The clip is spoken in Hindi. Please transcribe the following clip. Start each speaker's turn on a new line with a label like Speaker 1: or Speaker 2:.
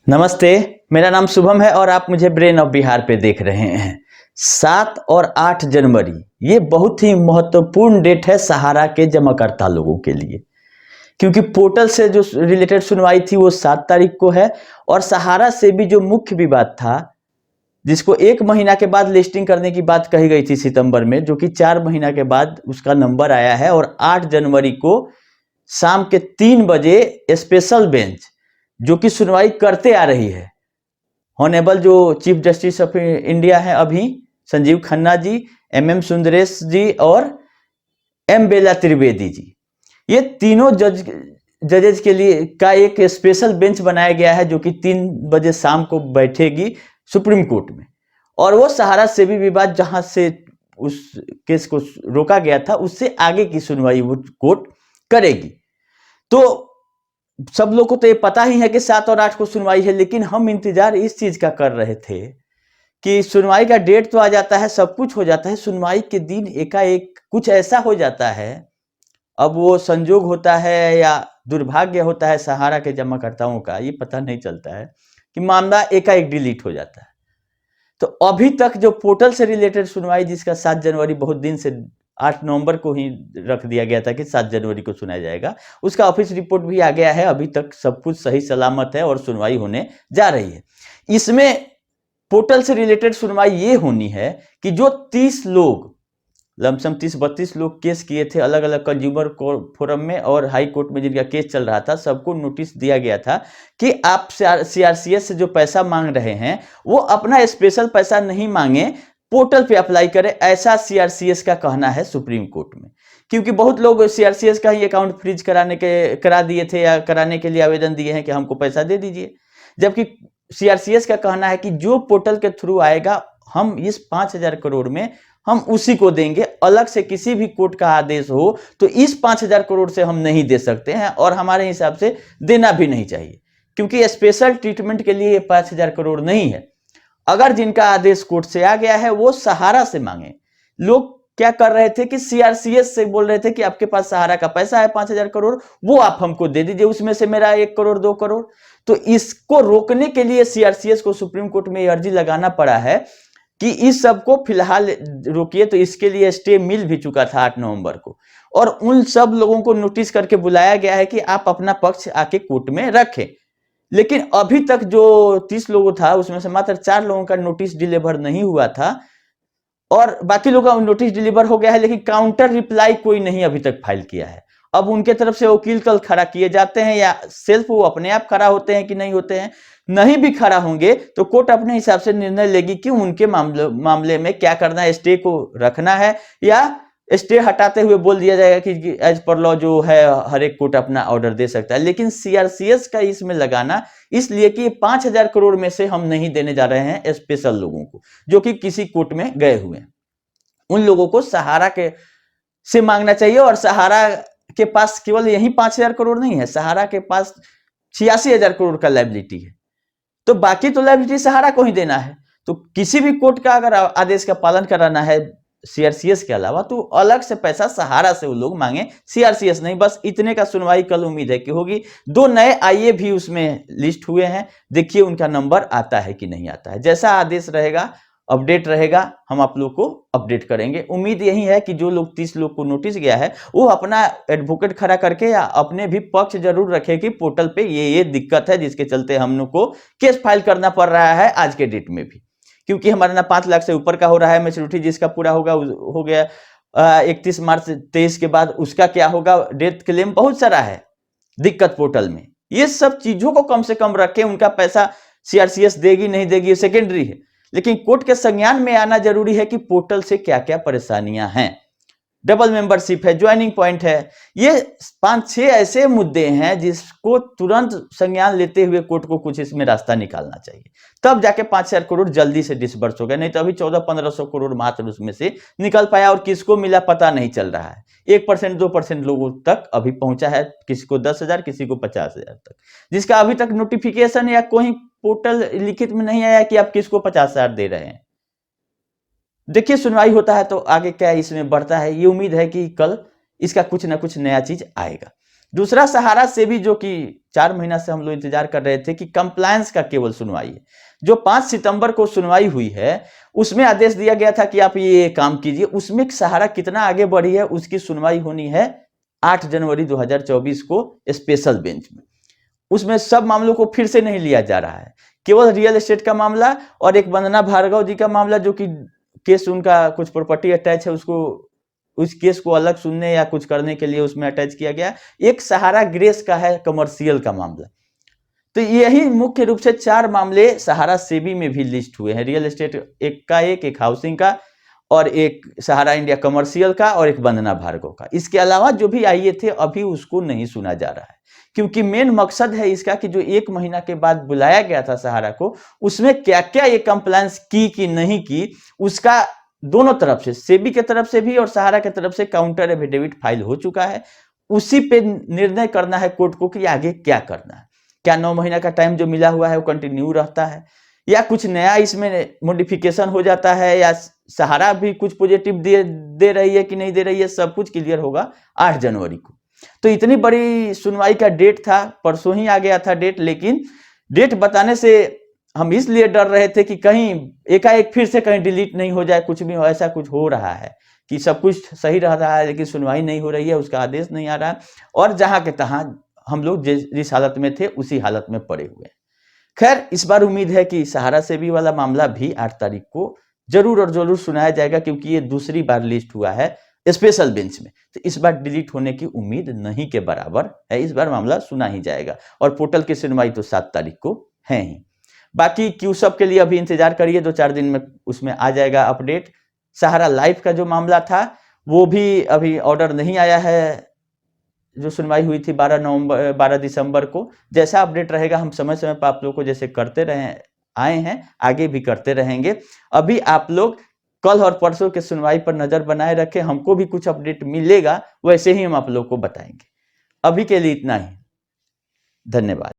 Speaker 1: नमस्ते, मेरा नाम शुभम है और आप मुझे ब्रेन ऑफ बिहार पे देख रहे हैं। 7 और 8 जनवरी ये बहुत ही महत्वपूर्ण डेट है सहारा के जमाकर्ता लोगों के लिए, क्योंकि पोर्टल से जो रिलेटेड सुनवाई थी वो 7 तारीख को है और सहारा से भी जो मुख्य विवाद था, जिसको 1 महीना के बाद लिस्टिंग करने की बात कही गई थी सितंबर में, जो कि 4 महीना के बाद उसका नंबर आया है और 8 जनवरी को शाम के 3 बजे स्पेशल बेंच जो कि सुनवाई करते आ रही है, ऑनेबल जो चीफ जस्टिस ऑफ इंडिया है अभी संजीव खन्ना जी, MM सुंदरेश जी और M बेला त्रिवेदी जी, ये तीनों जजेज के लिए का एक स्पेशल बेंच बनाया गया है जो कि 3 बजे शाम को बैठेगी सुप्रीम कोर्ट में। और वो सहारा से भी विवाद जहां से उस केस को रोका गया था उससे आगे की सुनवाई वो कोर्ट करेगी। तो सब लोग को तो ये पता ही है कि 7 और 8 को सुनवाई है, लेकिन हम इंतजार इस चीज का कर रहे थे कि सुनवाई का डेट तो आ जाता है, सब कुछ हो जाता है, सुनवाई के दिन एकाएक कुछ ऐसा हो जाता है। अब वो संजोग होता है या दुर्भाग्य होता है सहारा के जमाकर्ताओं का, ये पता नहीं चलता है कि मामला एकाएक डिलीट हो जाता है। तो अभी तक जो पोर्टल से रिलेटेड सुनवाई, जिसका 7 जनवरी बहुत दिन से 8 नवंबर को ही रख दिया गया था कि 7 जनवरी को सुनाया जाएगा, उसका ऑफिस रिपोर्ट भी आ गया है। अभी तक सब कुछ सही सलामत है और सुनवाई होने जा रही है। इसमें पोर्टल से रिलेटेड सुनवाई ये होनी है कि जो 30 लोग, लमसम 30-32 लोग केस किए थे अलग अलग कंज्यूमर फोरम में और हाई कोर्ट में, जिनका केस चल रहा था, सबको नोटिस दिया गया था कि आप CRCS से जो पैसा मांग रहे हैं वो अपना स्पेशल पैसा नहीं मांगे, पोर्टल पे अप्लाई करें, ऐसा CRCS का कहना है सुप्रीम कोर्ट में। क्योंकि बहुत लोग CRCS का ही अकाउंट फ्रीज करा दिए थे या कराने के लिए आवेदन दिए हैं कि हमको पैसा दे दीजिए, जबकि CRCS का कहना है कि जो पोर्टल के थ्रू आएगा हम इस 5,000 करोड़ में हम उसी को देंगे, अलग से किसी भी कोर्ट का आदेश हो तो इस 5,000 करोड़ से हम नहीं दे सकते हैं और हमारे हिसाब से देना भी नहीं चाहिए, क्योंकि स्पेशल ट्रीटमेंट के लिए 5,000 करोड़ नहीं है। अगर जिनका आदेश कोर्ट से आ गया है वो सहारा से मांगे। लोग क्या कर रहे थे कि CRCS से बोल रहे थे कि आपके पास सहारा का पैसा है 5,000 करोड़, वो आप हमको दे दीजिए, उसमें से मेरा 1 करोड़ 2 करोड़। तो इसको रोकने के लिए CRCS को सुप्रीम कोर्ट में अर्जी लगाना पड़ा है कि इस सब को फिलहाल रोकिए। तो इसके लिए स्टे मिल भी चुका था 8 नवंबर को और उन सब लोगों को नोटिस करके बुलाया गया है कि आप अपना पक्ष आके कोर्ट में रखें। लेकिन अभी तक जो 30 लोगों था उसमें से मात्र 4 लोगों का नोटिस डिलीवर नहीं हुआ था और बाकी लोगों का नोटिस डिलीवर हो गया है, लेकिन काउंटर रिप्लाई कोई नहीं अभी तक फाइल किया है। अब उनके तरफ से वकील कल खड़ा किए जाते हैं या सेल्फ वो अपने आप खड़ा होते हैं कि नहीं होते हैं। नहीं भी खड़ा होंगे तो कोर्ट अपने हिसाब से निर्णय लेगी कि उनके मामले में क्या करना है, स्टे को रखना है या स्टे हटाते हुए बोल दिया जाएगा कि एज पर लॉ जो है हर एक कोर्ट अपना ऑर्डर दे सकता है। लेकिन CRCS का इसमें लगाना इसलिए कि 5,000 करोड़ में से हम नहीं देने जा रहे हैं स्पेशल लोगों को जो कि किसी कोर्ट में गए हुए हैं, उन लोगों को सहारा के से मांगना चाहिए। और सहारा के पास केवल यही 5,000 करोड़ नहीं है, सहारा के पास 86,000 करोड़ का लायबिलिटी है, तो बाकी तो लायबिलिटी सहारा को ही देना है। तो किसी भी कोर्ट का अगर आदेश का पालन कराना है CRCS के अलावा तो अलग से पैसा सहारा से वो लोग मांगे, CRCS नहीं। बस इतने का सुनवाई कल उम्मीद है कि होगी। 2 नए IA भी उसमें लिस्ट हुए हैं, देखिए उनका नंबर आता है कि नहीं आता है। जैसा आदेश रहेगा, अपडेट रहेगा, हम आप लोग को अपडेट करेंगे। उम्मीद यही है कि जो लोग 30 लोग को नोटिस गया है वो अपना एडवोकेट खड़ा करके या अपने भी पक्ष जरूर रखे कि पोर्टल पे ये दिक्कत है जिसके चलते हम लोग को केस फाइल करना पड़ रहा है आज के डेट में भी, क्योंकि हमारा ना 5 लाख से ऊपर का हो रहा है मैच्योरिटी, जिसका पूरा होगा हो गया 31 मार्च 23 के बाद उसका क्या होगा, डेथ क्लेम बहुत सारा है दिक्कत पोर्टल में। ये सब चीजों को कम से कम रखें, उनका पैसा CRCS देगी नहीं देगी सेकेंडरी है, लेकिन कोर्ट के संज्ञान में आना जरूरी है कि पोर्टल से क्या क्या परेशानियां हैं। डबल मेंबरशिप है, ज्वाइनिंग पॉइंट है, ये 5-6 ऐसे मुद्दे हैं जिसको तुरंत संज्ञान लेते हुए कोर्ट को कुछ इसमें रास्ता निकालना चाहिए, तब जाके 5,000 करोड़ जल्दी से डिसबर्स हो गए। नहीं तो अभी 1400-1500 करोड़ मात्र उसमें से निकल पाया और किसको मिला पता नहीं चल रहा है। 1% 2% लोगों तक अभी पहुंचा है, किसी को 10,000 किसी को 50,000 तक, जिसका अभी तक नोटिफिकेशन या कोई पोर्टल लिखित में नहीं आया कि आप किसको 50,000 दे रहे हैं। देखिए सुनवाई होता है तो आगे क्या इसमें बढ़ता है, ये उम्मीद है कि कल इसका कुछ ना कुछ नया चीज आएगा। दूसरा सहारा से भी जो कि 4 महीना से हम लोग इंतजार कर रहे थे कि कंप्लायंस का केवल सुनवाई है, जो 5 सितंबर को सुनवाई हुई है उसमें आदेश दिया गया था कि आप ये काम कीजिए, उसमें सहारा कितना आगे बढ़ी है उसकी सुनवाई होनी है 8 जनवरी 2024 को स्पेशल बेंच में। उसमें सब मामलों को फिर से नहीं लिया जा रहा है, केवल रियल एस्टेट का मामला और एक वंदना भार्गव जी का मामला जो कि केस उनका कुछ प्रॉपर्टी अटैच है, उसको उस केस को अलग सुनने या कुछ करने के लिए उसमें अटैच किया गया। एक सहारा ग्रेस का है कमर्शियल का मामला। तो यही मुख्य रूप से 4 मामले सहारा सेबी में भी लिस्ट हुए हैं, रियल एस्टेट एक हाउसिंग का और एक सहारा इंडिया कमर्शियल का और एक वंदना भार्गव का। इसके अलावा जो भी आए थे अभी उसको नहीं सुना जा रहा है, क्योंकि मेन मकसद है इसका कि जो 1 महीना के बाद बुलाया गया था सहारा को, उसमें क्या क्या ये कंप्लायंस की कि नहीं की, उसका दोनों तरफ से, सेबी के तरफ से भी और सहारा के तरफ से काउंटर एफिडेविट फाइल हो चुका है। उसी पे निर्णय करना है कोर्ट को कि आगे क्या करना है। क्या 9 महीना का टाइम जो मिला हुआ है वो कंटिन्यू रहता है या कुछ नया इसमें मॉडिफिकेशन हो जाता है, या सहारा भी कुछ पॉजिटिव दे रही है कि नहीं दे रही है, सब कुछ क्लियर होगा 8 जनवरी को। तो इतनी बड़ी सुनवाई का डेट था, परसों ही आ गया था डेट, लेकिन डेट बताने से हम इसलिए डर रहे थे कि कहीं एकाएक फिर से कहीं डिलीट नहीं हो जाए, कुछ भी हो, ऐसा कुछ हो रहा है कि सब कुछ सही रह रहा है लेकिन सुनवाई नहीं हो रही है, उसका आदेश नहीं आ रहा है और जहां के तहां हम लोग जिस हालत में थे उसी हालत में पड़े हुए हैं। खैर, इस बार उम्मीद है कि सहारा सेबी वाला मामला भी 8 तारीख को जरूर और जरूर सुनाया जाएगा, क्योंकि ये दूसरी बार लिस्ट हुआ है स्पेशल बेंच में, तो इस बार डिलीट होने की उम्मीद नहीं के बराबर है। इस बार मामला सुना ही जाएगा और पोर्टल की सुनवाई तो 7 तारीख को है ही। बाकी क्यूसब के लिए अभी इंतजार करिए, 2-4 दिन में उसमें आ जाएगा अपडेट। सहारा लाइफ का जो मामला था वो भी अभी ऑर्डर नहीं आया है, जो सुनवाई हुई थी 12 दिसंबर को। जैसा अपडेट रहेगा हम समय समय पर आप लोग को जैसे करते रहे आए हैं आगे भी करते रहेंगे। अभी आप लोग कल और परसों के सुनवाई पर नजर बनाए रखें, हमको भी कुछ अपडेट मिलेगा वैसे ही हम आप लोग को बताएंगे। अभी के लिए इतना ही, धन्यवाद।